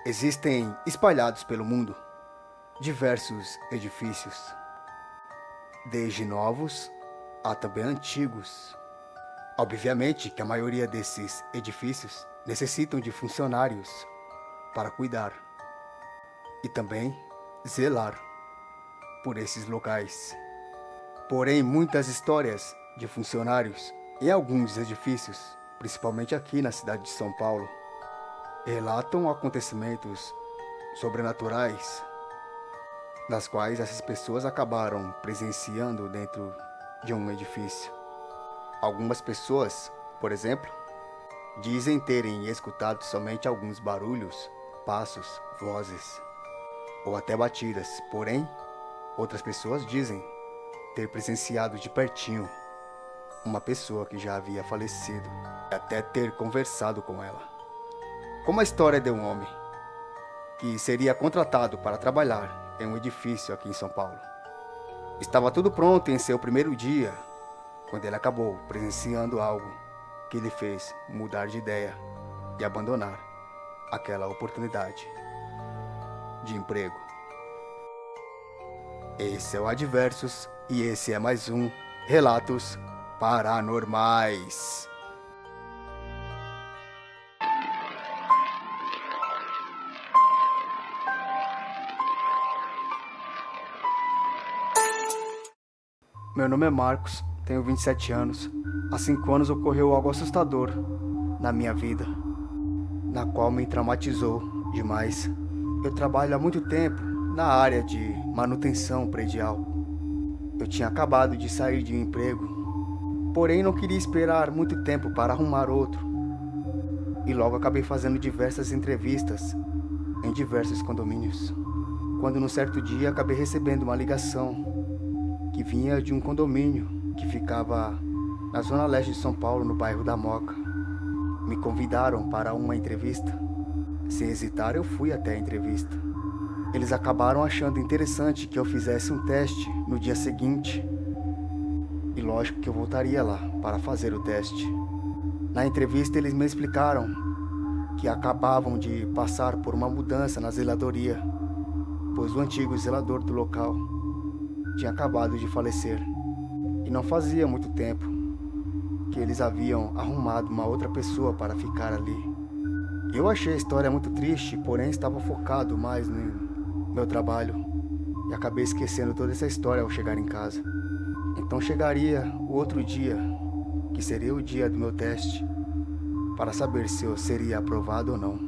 Existem espalhados pelo mundo diversos edifícios, desde novos a também antigos. Obviamente que a maioria desses edifícios necessitam de funcionários para cuidar e também zelar por esses locais. Porém, muitas histórias de funcionários em alguns edifícios, principalmente aqui na cidade de São Paulo, relatam acontecimentos sobrenaturais, das quais essas pessoas acabaram presenciando dentro de um edifício. Algumas pessoas, por exemplo, dizem terem escutado somente alguns barulhos, passos, vozes ou até batidas. Porém, outras pessoas dizem ter presenciado de pertinho uma pessoa que já havia falecido e até ter conversado com ela. Como a história de um homem que seria contratado para trabalhar em um edifício aqui em São Paulo. Estava tudo pronto em seu primeiro dia, quando ele acabou presenciando algo que lhe fez mudar de ideia e abandonar aquela oportunidade de emprego. Esse é o Adversos e esse é mais um Relatos Paranormais. Meu nome é Marcos, tenho 27 anos. Há 5 anos ocorreu algo assustador na minha vida, na qual me traumatizou demais. Eu trabalho há muito tempo na área de manutenção predial. Eu tinha acabado de sair de um emprego, porém não queria esperar muito tempo para arrumar outro. E logo acabei fazendo diversas entrevistas em diversos condomínios. Quando num certo dia acabei recebendo uma ligação que vinha de um condomínio que ficava na zona leste de São Paulo, no bairro da Moca. Me convidaram para uma entrevista. Sem hesitar, eu fui até a entrevista. Eles acabaram achando interessante que eu fizesse um teste no dia seguinte. E lógico que eu voltaria lá para fazer o teste. Na entrevista, eles me explicaram que acabavam de passar por uma mudança na zeladoria, pois o antigo zelador do local tinha acabado de falecer. E não fazia muito tempo que eles haviam arrumado uma outra pessoa para ficar ali. Eu achei a história muito triste, porém estava focado mais no meu trabalho e acabei esquecendo toda essa história ao chegar em casa. Então chegaria o outro dia, que seria o dia do meu teste, para saber se eu seria aprovado ou não.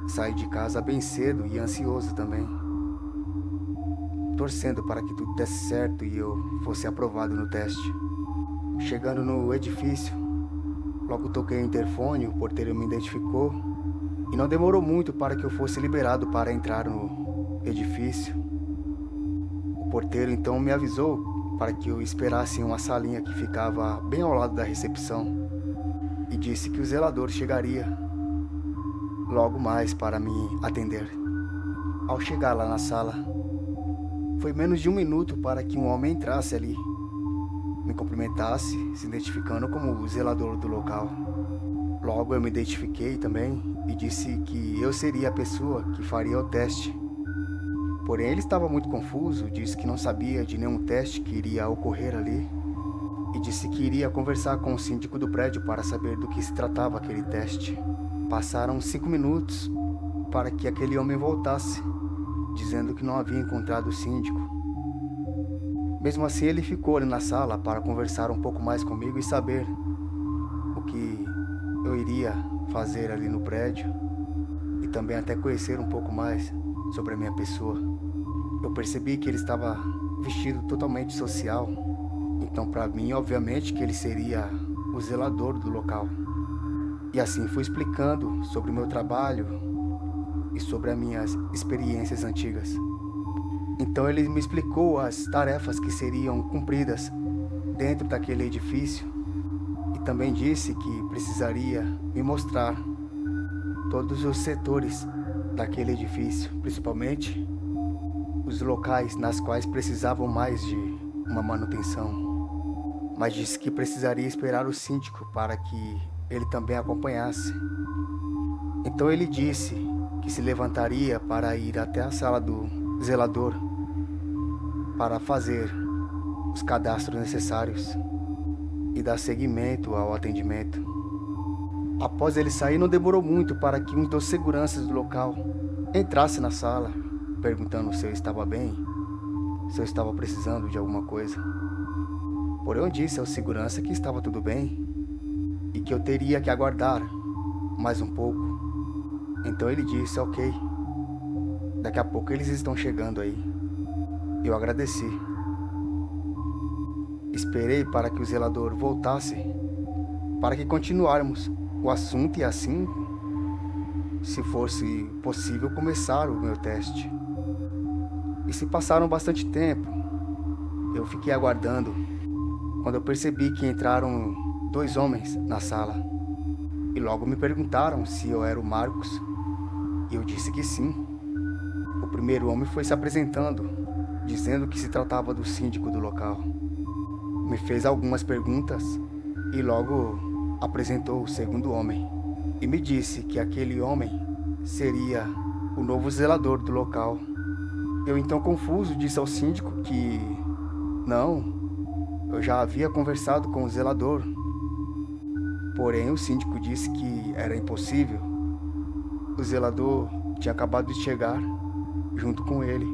Saí de casa bem cedo e ansioso também, torcendo para que tudo desse certo e eu fosse aprovado no teste. Chegando no edifício, logo toquei o interfone, o porteiro me identificou e não demorou muito para que eu fosse liberado para entrar no edifício. O porteiro então me avisou para que eu esperasse em uma salinha que ficava bem ao lado da recepção e disse que o zelador chegaria logo mais para me atender. Ao chegar lá na sala, foi menos de 1 minuto para que um homem entrasse ali, me cumprimentasse, se identificando como o zelador do local. Logo eu me identifiquei também e disse que eu seria a pessoa que faria o teste. Porém ele estava muito confuso, disse que não sabia de nenhum teste que iria ocorrer ali e disse que iria conversar com o síndico do prédio para saber do que se tratava aquele teste. Passaram 5 minutos para que aquele homem voltasse, dizendo que não havia encontrado o síndico. Mesmo assim, ele ficou ali na sala para conversar um pouco mais comigo e saber o que eu iria fazer ali no prédio e também até conhecer um pouco mais sobre a minha pessoa. Eu percebi que ele estava vestido totalmente social, então para mim, obviamente, que ele seria o zelador do local. E assim fui explicando sobre o meu trabalho e sobre as minhas experiências antigas. Então ele me explicou as tarefas que seriam cumpridas dentro daquele edifício e também disse que precisaria me mostrar todos os setores daquele edifício, principalmente os locais nas quais precisavam mais de uma manutenção. Mas disse que precisaria esperar o síndico para que ele também acompanhasse. Então ele disse que e se levantaria para ir até a sala do zelador para fazer os cadastros necessários e dar seguimento ao atendimento. Após ele sair, não demorou muito para que um dos seguranças do local entrasse na sala, perguntando se eu estava bem, se eu estava precisando de alguma coisa. Porém, eu disse ao segurança que estava tudo bem e que eu teria que aguardar mais um pouco. Então ele disse: ok, daqui a pouco eles estão chegando aí. Eu agradeci. Esperei para que o zelador voltasse para que continuáramos o assunto e assim, se fosse possível, começar o meu teste. E se passaram bastante tempo. Eu fiquei aguardando quando eu percebi que entraram 2 homens na sala e logo me perguntaram se eu era o Marcos. E eu disse que sim. O primeiro homem foi se apresentando, dizendo que se tratava do síndico do local. Me fez algumas perguntas e logo apresentou o segundo homem e me disse que aquele homem seria o novo zelador do local. Eu então, confuso, disse ao síndico que não, eu já havia conversado com o zelador. Porém, o síndico disse que era impossível. O zelador tinha acabado de chegar junto com ele.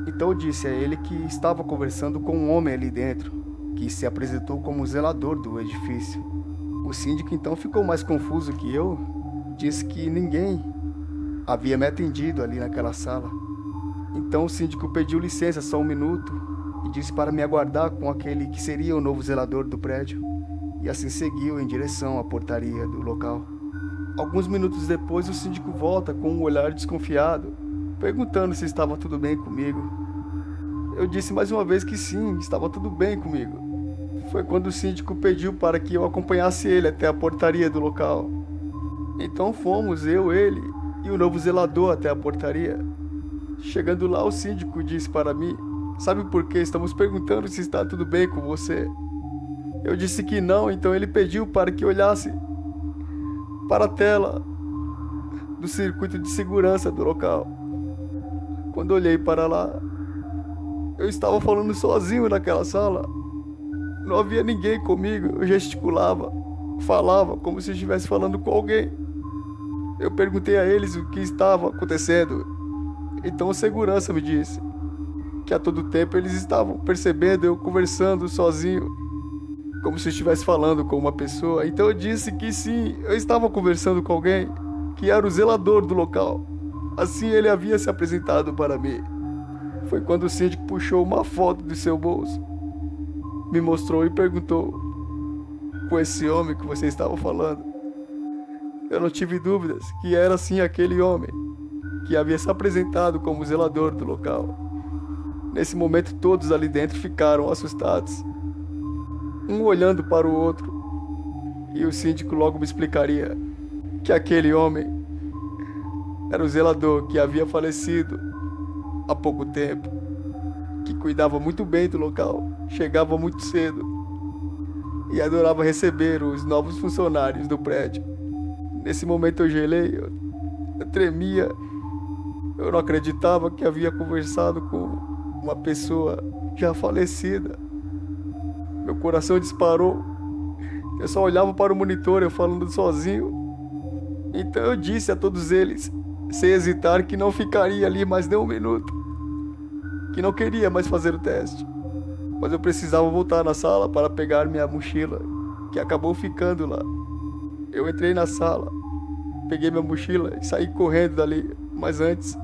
Então eu disse a ele que estava conversando com um homem ali dentro, que se apresentou como zelador do edifício. O síndico então ficou mais confuso que eu, disse que ninguém havia me atendido ali naquela sala. Então o síndico pediu licença só 1 minuto e disse para me aguardar com aquele que seria o novo zelador do prédio, e assim seguiu em direção à portaria do local. Alguns minutos depois, o síndico volta com um olhar desconfiado, perguntando se estava tudo bem comigo. Eu disse mais uma vez que sim, estava tudo bem comigo. Foi quando o síndico pediu para que eu acompanhasse ele até a portaria do local. Então fomos, eu, ele e o novo zelador até a portaria. Chegando lá, o síndico disse para mim: sabe por que estamos perguntando se está tudo bem com você? Eu disse que não, então ele pediu para que olhasse para a tela do circuito de segurança do local. Quando olhei para lá, eu estava falando sozinho naquela sala. Não havia ninguém comigo. Eu gesticulava, falava como se estivesse falando com alguém. Eu perguntei a eles o que estava acontecendo. Então o segurança me disse que a todo tempo eles estavam percebendo eu conversando sozinho, como se estivesse falando com uma pessoa. Então eu disse que sim, eu estava conversando com alguém, que era o zelador do local. Assim ele havia se apresentado para mim. Foi quando o síndico puxou uma foto do seu bolso, me mostrou e perguntou: com esse homem que você estava falando? Eu não tive dúvidas que era sim aquele homem que havia se apresentado como zelador do local. Nesse momento todos ali dentro ficaram assustados, um olhando para o outro, e o síndico logo me explicaria que aquele homem era o zelador que havia falecido há pouco tempo, que cuidava muito bem do local, chegava muito cedo e adorava receber os novos funcionários do prédio. Nesse momento eu gelei, eu tremia, eu não acreditava que havia conversado com uma pessoa já falecida. Meu coração disparou, eu só olhava para o monitor, eu falando sozinho. Então eu disse a todos eles, sem hesitar, que não ficaria ali mais nem 1 minuto, que não queria mais fazer o teste, mas eu precisava voltar na sala para pegar minha mochila, que acabou ficando lá. Eu entrei na sala, peguei minha mochila e saí correndo dali, mas antes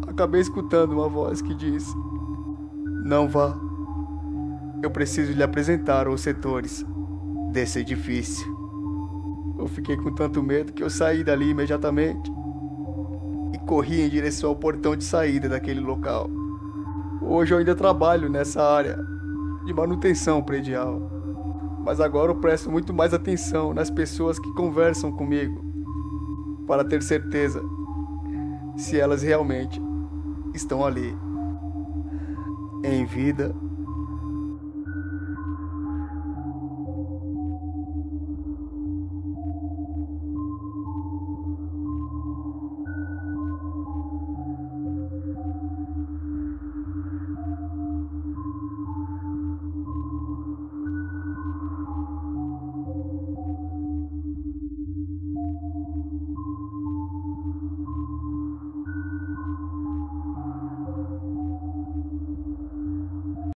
acabei escutando uma voz que disse: não vá, eu preciso lhe apresentar os setores desse edifício. Eu fiquei com tanto medo que eu saí dali imediatamente e corri em direção ao portão de saída daquele local. Hoje eu ainda trabalho nessa área de manutenção predial, mas agora eu presto muito mais atenção nas pessoas que conversam comigo, para ter certeza se elas realmente estão ali, em vida